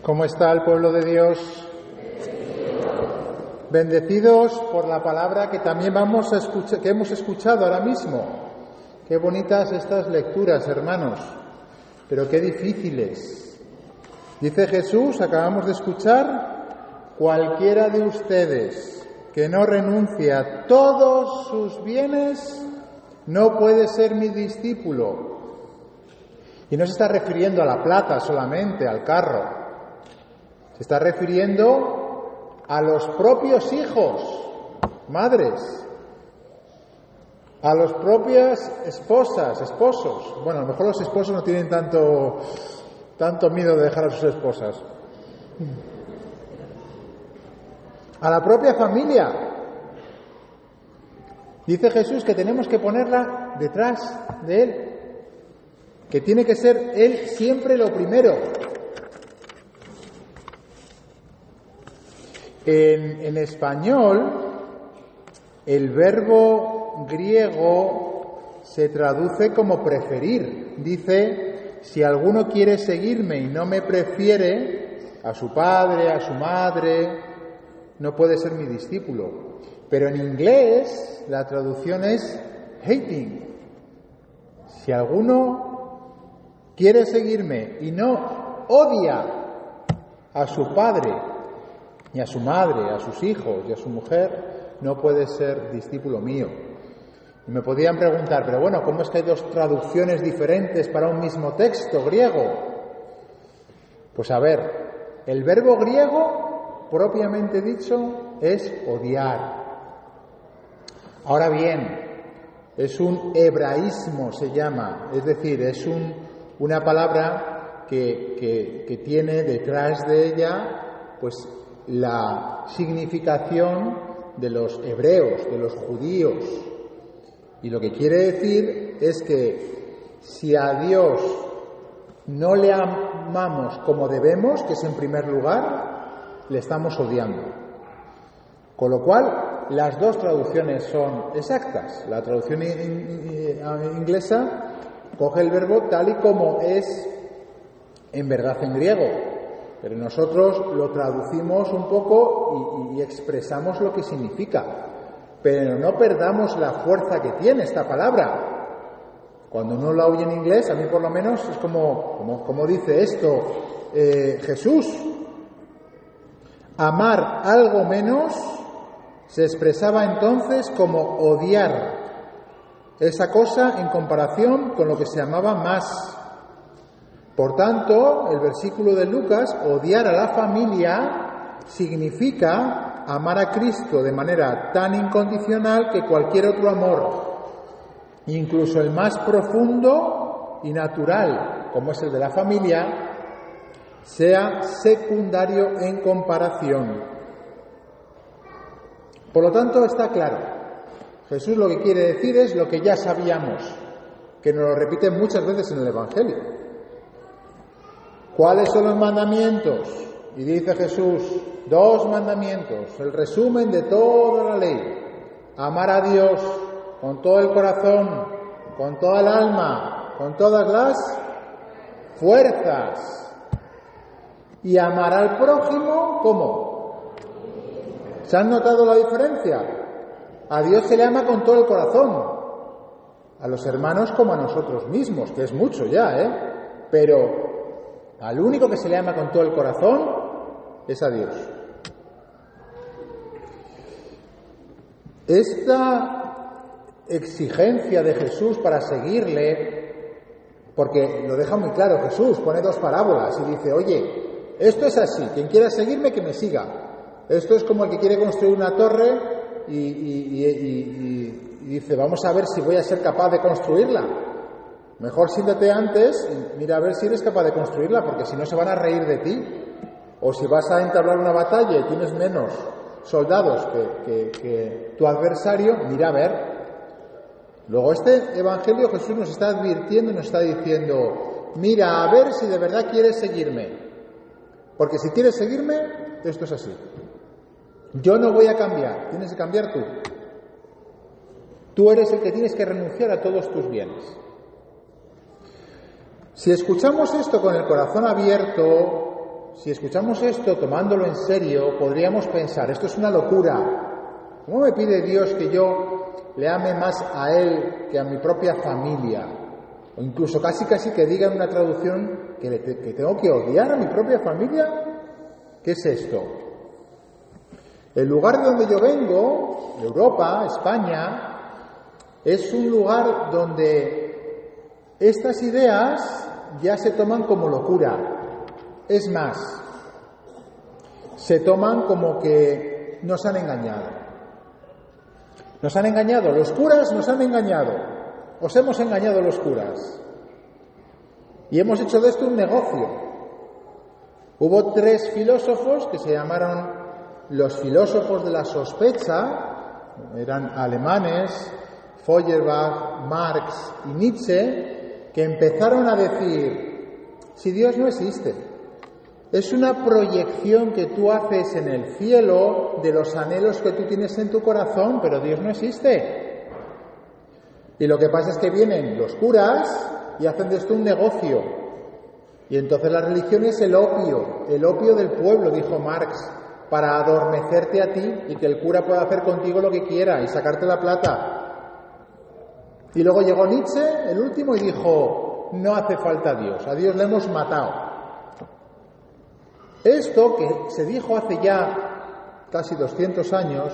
¿Cómo está el pueblo de Dios? Bendecidos por la palabra que también que hemos escuchado ahora mismo. Qué bonitas estas lecturas, hermanos, pero qué difíciles. Dice Jesús, acabamos de escuchar, cualquiera de ustedes que no renuncie a todos sus bienes no puede ser mi discípulo. Y no se está refiriendo a la plata solamente, al carro. Se está refiriendo a los propios hijos, madres, a las propias esposas, esposos. Bueno, a lo mejor los esposos no tienen tanto miedo de dejar a sus esposas. A la propia familia. Dice Jesús que tenemos que ponerla detrás de Él, que tiene que ser Él siempre lo primero. En español, el verbo griego se traduce como preferir. Dice, si alguno quiere seguirme y no me prefiere, a su padre, a su madre, no puede ser mi discípulo. Pero en inglés la traducción es hating. Si alguno quiere seguirme y no odia a su padre, ni a su madre, a sus hijos y a su mujer, no puede ser discípulo mío. Y me podían preguntar, pero bueno, ¿cómo es que hay dos traducciones diferentes para un mismo texto griego? Pues a ver, el verbo griego, propiamente dicho, es odiar. Ahora bien, es un hebraísmo, se llama, es decir, es una palabra que tiene detrás de ella, pues, la significación de los hebreos, de los judíos. Y lo que quiere decir es que si a Dios no le amamos como debemos, que es en primer lugar, le estamos odiando. Con lo cual, las dos traducciones son exactas. La traducción inglesa coge el verbo tal y como es en verdad en griego. Pero nosotros lo traducimos un poco y expresamos lo que significa. Pero no perdamos la fuerza que tiene esta palabra. Cuando uno la oye en inglés, a mí por lo menos es como dice esto Jesús. Amar algo menos se expresaba entonces como odiar esa cosa en comparación con lo que se amaba más. Por tanto, el versículo de Lucas, odiar a la familia, significa amar a Cristo de manera tan incondicional que cualquier otro amor, incluso el más profundo y natural, como es el de la familia, sea secundario en comparación. Por lo tanto, está claro. Jesús lo que quiere decir es lo que ya sabíamos, que nos lo repite muchas veces en el Evangelio. ¿Cuáles son los mandamientos? Y dice Jesús, 2 mandamientos, el resumen de toda la ley. Amar a Dios con todo el corazón, con toda el alma, con todas las fuerzas. Y amar al prójimo, ¿cómo? ¿Se han notado la diferencia? A Dios se le ama con todo el corazón. A los hermanos como a nosotros mismos, que es mucho ya, Pero al único que se le ama con todo el corazón es a Dios. Esta exigencia de Jesús para seguirle, porque lo deja muy claro Jesús, pone 2 parábolas y dice, oye, esto es así, quien quiera seguirme que me siga. Esto es como el que quiere construir una torre y dice, vamos a ver si voy a ser capaz de construirla. Mejor siéntate antes y mira a ver si eres capaz de construirla, porque si no se van a reír de ti. O si vas a entablar una batalla y tienes menos soldados que tu adversario, mira a ver. Luego este Evangelio Jesús nos está advirtiendo y nos está diciendo, mira a ver si de verdad quieres seguirme. Porque si quieres seguirme, esto es así. Yo no voy a cambiar, tienes que cambiar tú. Tú eres el que tienes que renunciar a todos tus bienes. Si escuchamos esto con el corazón abierto, si escuchamos esto tomándolo en serio, podríamos pensar, esto es una locura. ¿Cómo me pide Dios que yo le ame más a Él que a mi propia familia? O incluso casi que diga en una traducción que tengo que odiar a mi propia familia. ¿Qué es esto? El lugar de donde yo vengo, Europa, España, es un lugar donde estas ideas ya se toman como locura. Es más, se toman como que nos han engañado. Nos han engañado, los curas nos han engañado. Os hemos engañado los curas. Y hemos hecho de esto un negocio. Hubo 3 filósofos que se llamaron los filósofos de la sospecha, eran alemanes, Feuerbach, Marx y Nietzsche, que empezaron a decir, si Dios no existe, es una proyección que tú haces en el cielo de los anhelos que tú tienes en tu corazón, pero Dios no existe. Y lo que pasa es que vienen los curas y hacen de esto un negocio. Y entonces la religión es el opio del pueblo, dijo Marx, para adormecerte a ti y que el cura pueda hacer contigo lo que quiera y sacarte la plata. Y luego llegó Nietzsche, el último, y dijo, no hace falta Dios, a Dios le hemos matado. Esto que se dijo hace ya casi 200 años,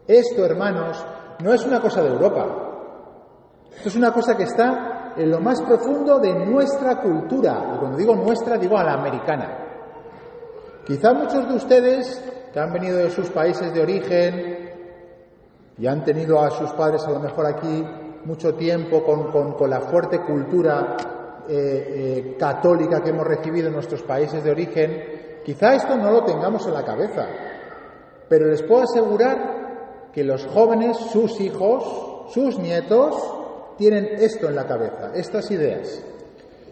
esto, hermanos, no es una cosa de Europa. Esto es una cosa que está en lo más profundo de nuestra cultura. Y cuando digo nuestra, digo a la americana. Quizá muchos de ustedes que han venido de sus países de origen y han tenido a sus padres a lo mejor aquí mucho tiempo con la fuerte cultura católica que hemos recibido en nuestros países de origen, quizá esto no lo tengamos en la cabeza. Pero les puedo asegurar que los jóvenes, sus hijos, sus nietos, tienen esto en la cabeza, estas ideas.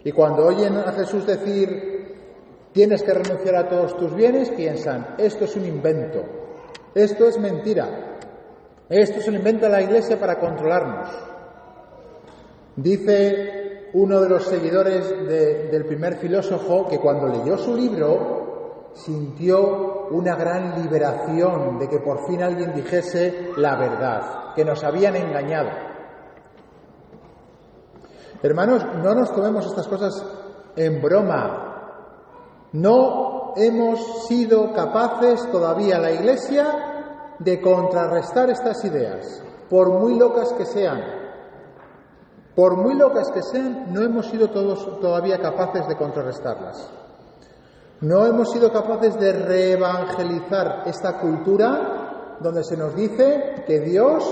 Y cuando oyen a Jesús decir, tienes que renunciar a todos tus bienes, piensan, esto es un invento, esto es mentira, esto se lo inventa la Iglesia para controlarnos. Dice uno de los seguidores del primer filósofo que cuando leyó su libro sintió una gran liberación de que por fin alguien dijese la verdad, que nos habían engañado. Hermanos, no nos tomemos estas cosas en broma. No hemos sido capaces todavía, la Iglesia, de contrarrestar estas ideas, por muy locas que sean. Por muy locas que sean, no hemos sido todos todavía capaces de contrarrestarlas. No hemos sido capaces de reevangelizar esta cultura donde se nos dice que Dios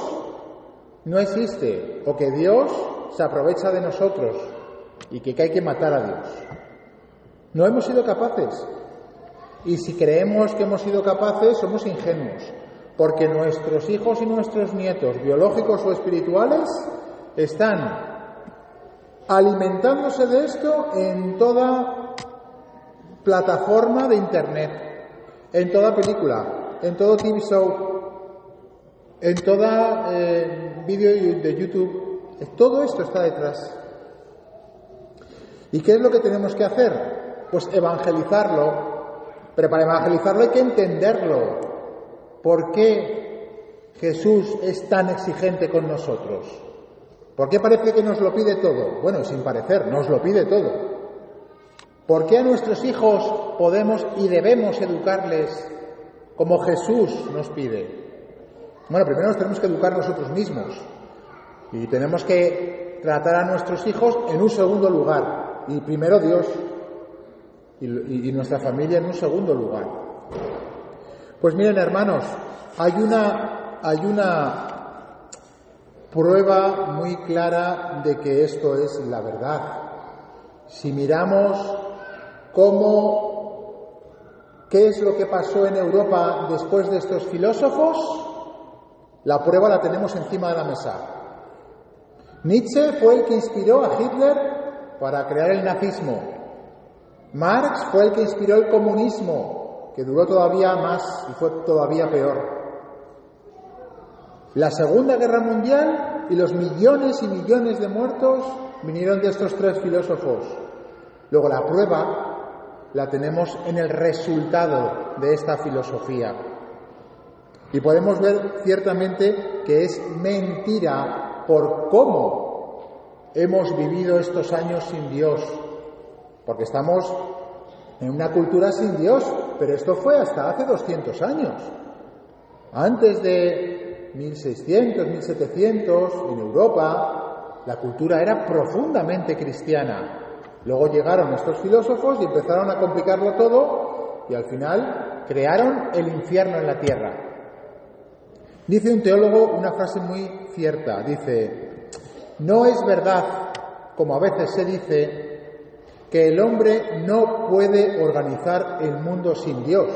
no existe o que Dios se aprovecha de nosotros y que hay que matar a Dios. No hemos sido capaces. Y si creemos que hemos sido capaces, somos ingenuos, porque nuestros hijos y nuestros nietos, biológicos o espirituales, están alimentándose de esto en toda plataforma de Internet, en toda película, en todo TV show, en toda vídeo de YouTube. Todo esto está detrás. ¿Y qué es lo que tenemos que hacer? Pues evangelizarlo. Pero para evangelizarlo hay que entenderlo. ¿Por qué Jesús es tan exigente con nosotros? ¿Por qué parece que nos lo pide todo? Bueno, sin parecer, nos lo pide todo. ¿Por qué a nuestros hijos podemos y debemos educarles como Jesús nos pide? Bueno, primero nos tenemos que educar nosotros mismos. Y tenemos que tratar a nuestros hijos en un segundo lugar. Y primero Dios. Y nuestra familia en un segundo lugar. Pues miren, hermanos, hay una prueba muy clara de que esto es la verdad. Si miramos qué es lo que pasó en Europa después de estos filósofos, la prueba la tenemos encima de la mesa. Nietzsche fue el que inspiró a Hitler para crear el nazismo. Marx fue el que inspiró el comunismo, que duró todavía más y fue todavía peor. La Segunda Guerra Mundial y los millones y millones de muertos vinieron de estos 3 filósofos. Luego la prueba la tenemos en el resultado de esta filosofía. Y podemos ver ciertamente que es mentira por cómo hemos vivido estos años sin Dios. Porque estamos en una cultura sin Dios, pero esto fue hasta hace 200 años. Antes de 1600, 1700, en Europa, la cultura era profundamente cristiana. Luego llegaron estos filósofos y empezaron a complicarlo todo y al final crearon el infierno en la tierra. Dice un teólogo una frase muy cierta, dice: no es verdad, como a veces se dice, que el hombre no puede organizar el mundo sin Dios.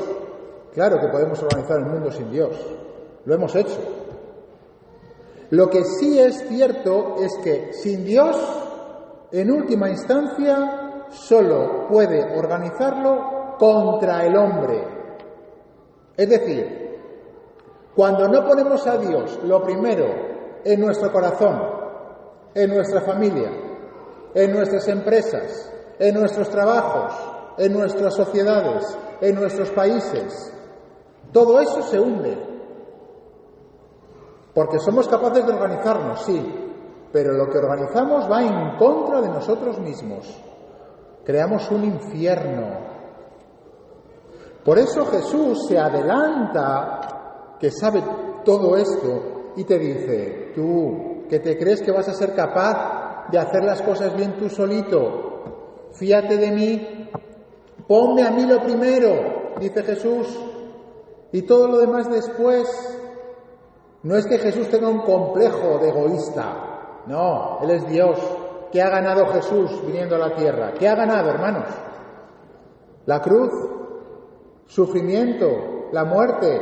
Claro que podemos organizar el mundo sin Dios, lo hemos hecho. Lo que sí es cierto es que sin Dios, en última instancia, solo puede organizarlo contra el hombre. Es decir, cuando no ponemos a Dios lo primero en nuestro corazón, en nuestra familia, en nuestras empresas, en nuestros trabajos, en nuestras sociedades, en nuestros países, todo eso se hunde. Porque somos capaces de organizarnos, sí, pero lo que organizamos va en contra de nosotros mismos. Creamos un infierno. Por eso Jesús se adelanta, que sabe todo esto, y te dice: tú, que te crees que vas a ser capaz de hacer las cosas bien tú solito, fíate de mí, ponme a mí lo primero, dice Jesús, y todo lo demás después. No es que Jesús tenga un complejo de egoísta, no, Él es Dios. ¿Qué ha ganado Jesús viniendo a la tierra? ¿Qué ha ganado, hermanos? La cruz, sufrimiento, la muerte.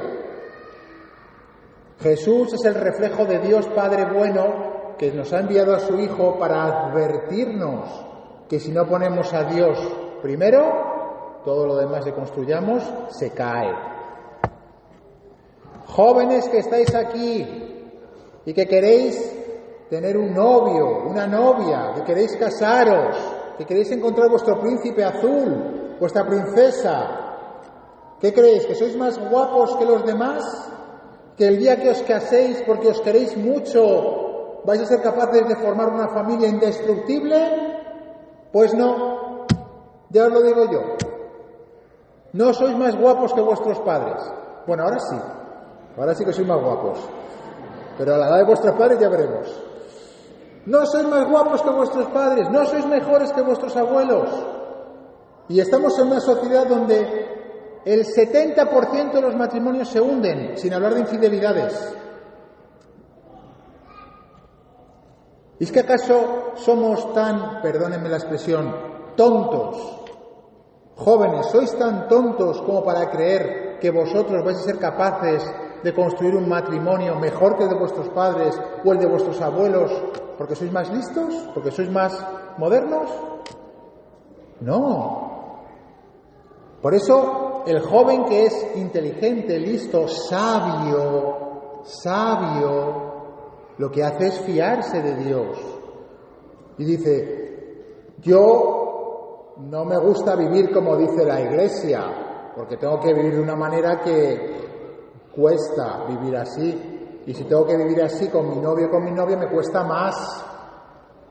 Jesús es el reflejo de Dios Padre bueno, que nos ha enviado a su Hijo para advertirnos que si no ponemos a Dios primero, todo lo demás que construyamos se cae. Jóvenes que estáis aquí y que queréis tener un novio, una novia, que queréis casaros, que queréis encontrar vuestro príncipe azul, vuestra princesa, ¿qué creéis? ¿Que sois más guapos que los demás? ¿Que el día que os caséis, porque os queréis mucho, vais a ser capaces de formar una familia indestructible? Pues no, ya os lo digo yo. No sois más guapos que vuestros padres. Bueno, ahora sí que sois más guapos. Pero a la edad de vuestros padres ya veremos. No sois más guapos que vuestros padres, no sois mejores que vuestros abuelos. Y estamos en una sociedad donde el 70% de los matrimonios se hunden, sin hablar de infidelidades. ¿Y es que acaso somos tan, perdónenme la expresión, tontos? Jóvenes, ¿sois tan tontos como para creer que vosotros vais a ser capaces de construir un matrimonio mejor que el de vuestros padres o el de vuestros abuelos porque sois más listos? ¿Porque sois más modernos? No. Por eso, el joven que es inteligente, listo, sabio, lo que hace es fiarse de Dios. Y dice: yo no me gusta vivir como dice la Iglesia, porque tengo que vivir de una manera que cuesta vivir así. Y si tengo que vivir así con mi novio o con mi novia, me cuesta más.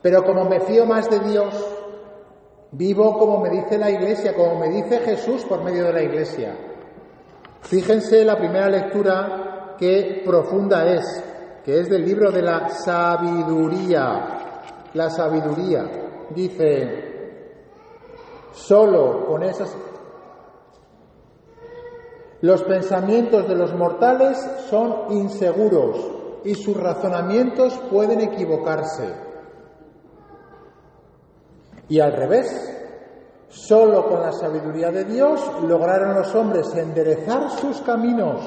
Pero como me fío más de Dios, vivo como me dice la Iglesia, como me dice Jesús por medio de la Iglesia. Fíjense la primera lectura, qué profunda es, que es del libro de la sabiduría. La sabiduría. Dice: solo con esas... Los pensamientos de los mortales son inseguros y sus razonamientos pueden equivocarse. Y al revés, solo con la sabiduría de Dios lograron los hombres enderezar sus caminos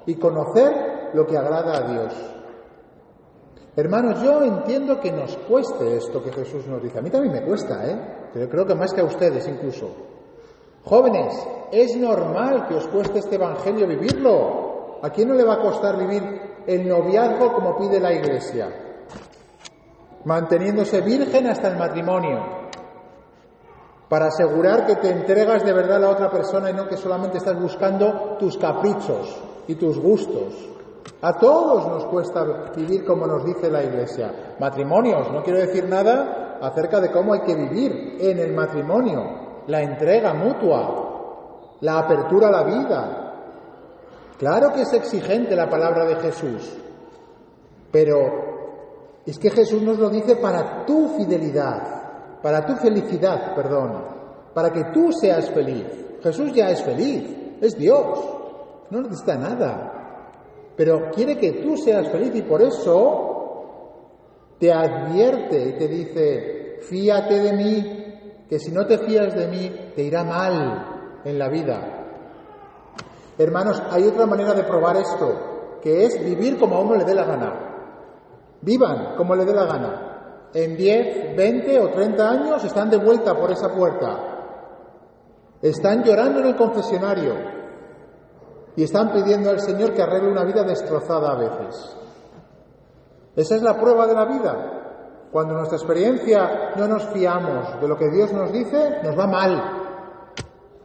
y conocer lo que agrada a Dios. Hermanos, yo entiendo que nos cueste esto que Jesús nos dice. A mí también me cuesta, Yo creo que más que a ustedes incluso. Jóvenes, es normal que os cueste este evangelio vivirlo. ¿A quién no le va a costar vivir el noviazgo como pide la Iglesia? Manteniéndose virgen hasta el matrimonio. para asegurar que te entregas de verdad a la otra persona y no que solamente estás buscando tus caprichos y tus gustos. A todos nos cuesta vivir como nos dice la Iglesia. Matrimonios, no quiero decir nada acerca de cómo hay que vivir en el matrimonio, la entrega mutua, la apertura a la vida. Claro que es exigente la palabra de Jesús, pero es que Jesús nos lo dice para tu fidelidad, para tu felicidad, para que tú seas feliz. Jesús ya es feliz, es Dios, no necesita nada. Pero quiere que tú seas feliz y por eso te advierte y te dice, fíate de mí, que si no te fías de mí te irá mal en la vida. Hermanos, hay otra manera de probar esto, que es vivir como a uno le dé la gana. Vivan como le dé la gana. En 10, 20 o 30 años están de vuelta por esa puerta. Están llorando en el confesionario. Y están pidiendo al Señor que arregle una vida destrozada a veces. Esa es la prueba de la vida. Cuando en nuestra experiencia no nos fiamos de lo que Dios nos dice, nos va mal.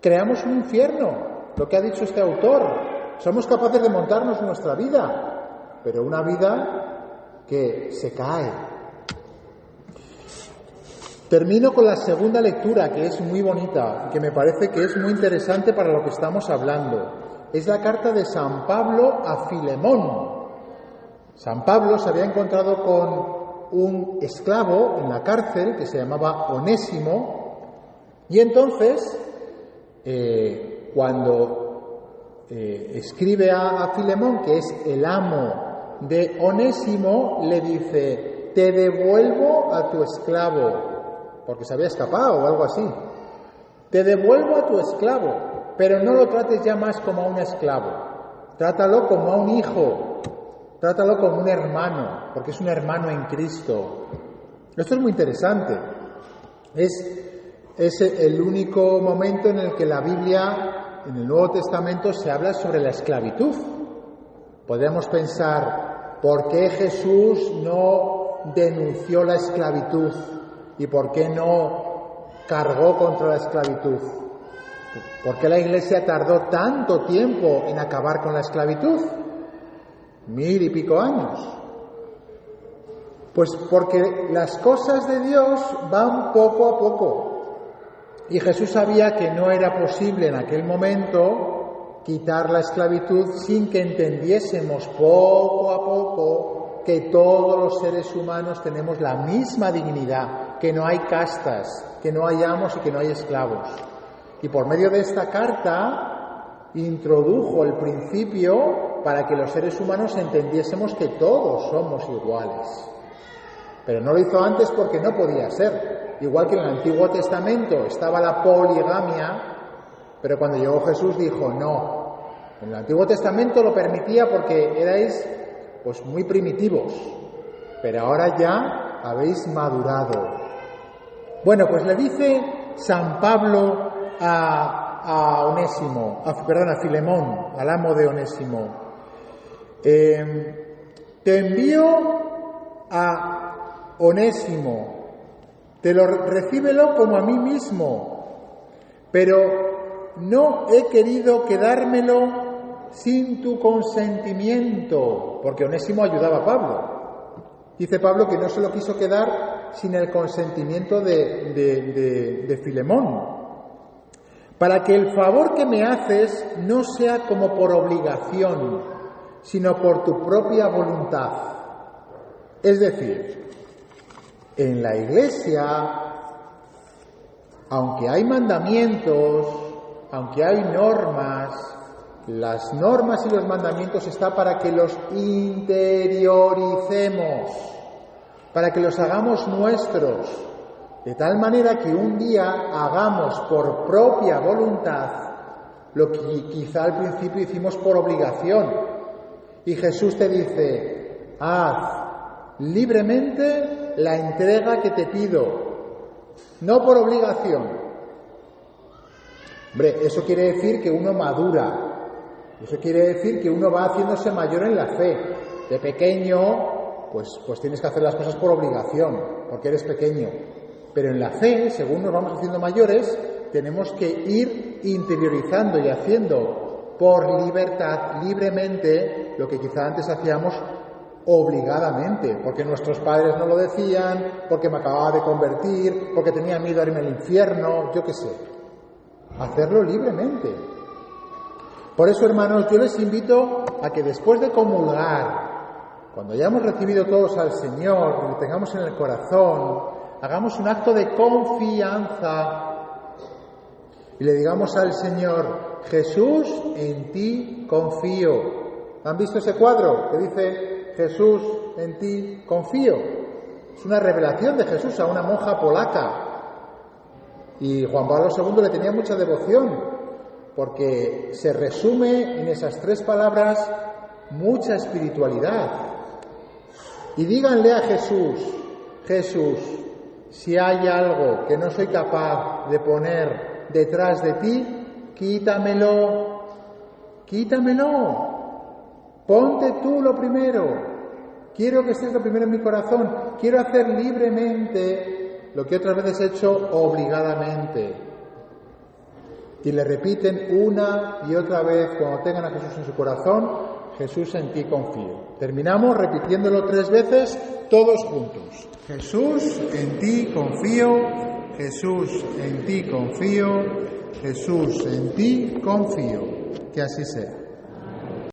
Creamos un infierno, lo que ha dicho este autor. Somos capaces de montarnos nuestra vida, pero una vida que se cae. Termino con la segunda lectura, que es muy bonita y que me parece que es muy interesante para lo que estamos hablando. Es la carta de San Pablo a Filemón. San Pablo se había encontrado con un esclavo en la cárcel que se llamaba Onésimo y entonces, cuando escribe a Filemón, que es el amo de Onésimo, le dice, te devuelvo a tu esclavo, porque se había escapado o algo así. Te devuelvo a tu esclavo. Pero no lo trates ya más como a un esclavo, trátalo como a un hijo, trátalo como un hermano, porque es un hermano en Cristo. Esto es muy interesante. Es el único momento en el que la Biblia, en el Nuevo Testamento, se habla sobre la esclavitud. Podríamos pensar, ¿por qué Jesús no denunció la esclavitud? ¿Y por qué no cargó contra la esclavitud? ¿Por qué la Iglesia tardó tanto tiempo en acabar con la esclavitud? 1000 y pico años. Pues porque las cosas de Dios van poco a poco. Y Jesús sabía que no era posible en aquel momento quitar la esclavitud sin que entendiésemos poco a poco que todos los seres humanos tenemos la misma dignidad, que no hay castas, que no hay amos y que no hay esclavos. Y por medio de esta carta introdujo el principio para que los seres humanos entendiésemos que todos somos iguales. Pero no lo hizo antes porque no podía ser. Igual que en el Antiguo Testamento estaba la poligamia, pero cuando llegó Jesús dijo no. En el Antiguo Testamento lo permitía porque erais pues muy primitivos, pero ahora ya habéis madurado. Bueno, pues le dice San Pablo a Onésimo, a Filemón, al amo de Onésimo, te envío a Onésimo, recíbelo como a mí mismo, pero no he querido quedármelo sin tu consentimiento, porque Onésimo ayudaba a Pablo. Dice Pablo que no se lo quiso quedar sin el consentimiento de Filemón, para que el favor que me haces no sea como por obligación, sino por tu propia voluntad. Es decir, en la Iglesia, aunque hay mandamientos, aunque hay normas, las normas y los mandamientos están para que los interioricemos, para que los hagamos nuestros, de tal manera que un día hagamos por propia voluntad lo que quizá al principio hicimos por obligación. Y Jesús te dice, haz libremente la entrega que te pido, no por obligación. Hombre, eso quiere decir que uno madura, eso quiere decir que uno va haciéndose mayor en la fe. De pequeño, pues tienes que hacer las cosas por obligación, porque eres pequeño. Pero en la fe, según nos vamos haciendo mayores, tenemos que ir interiorizando y haciendo por libertad, libremente, lo que quizá antes hacíamos obligadamente, porque nuestros padres no lo decían, porque me acababa de convertir, porque tenía miedo a irme al infierno, yo qué sé. Hacerlo libremente. Por eso, hermanos, yo les invito a que después de comulgar, cuando hayamos recibido todos al Señor, y lo tengamos en el corazón, hagamos un acto de confianza y le digamos al Señor: Jesús, en ti confío. ¿Han visto ese cuadro que dice Jesús, en ti confío? Es una revelación de Jesús a una monja polaca. Y Juan Pablo II le tenía mucha devoción, porque se resume en esas 3 palabras mucha espiritualidad. Y díganle a Jesús: Jesús, si hay algo que no soy capaz de poner detrás de ti, quítamelo, ponte tú lo primero, quiero que estés lo primero en mi corazón, quiero hacer libremente lo que otras veces he hecho obligadamente. Y le repiten una y otra vez, cuando tengan a Jesús en su corazón: Jesús, en ti confío. Terminamos repitiéndolo 3 veces, todos juntos. Jesús, en ti confío. Jesús, en ti confío. Jesús, en ti confío. Que así sea.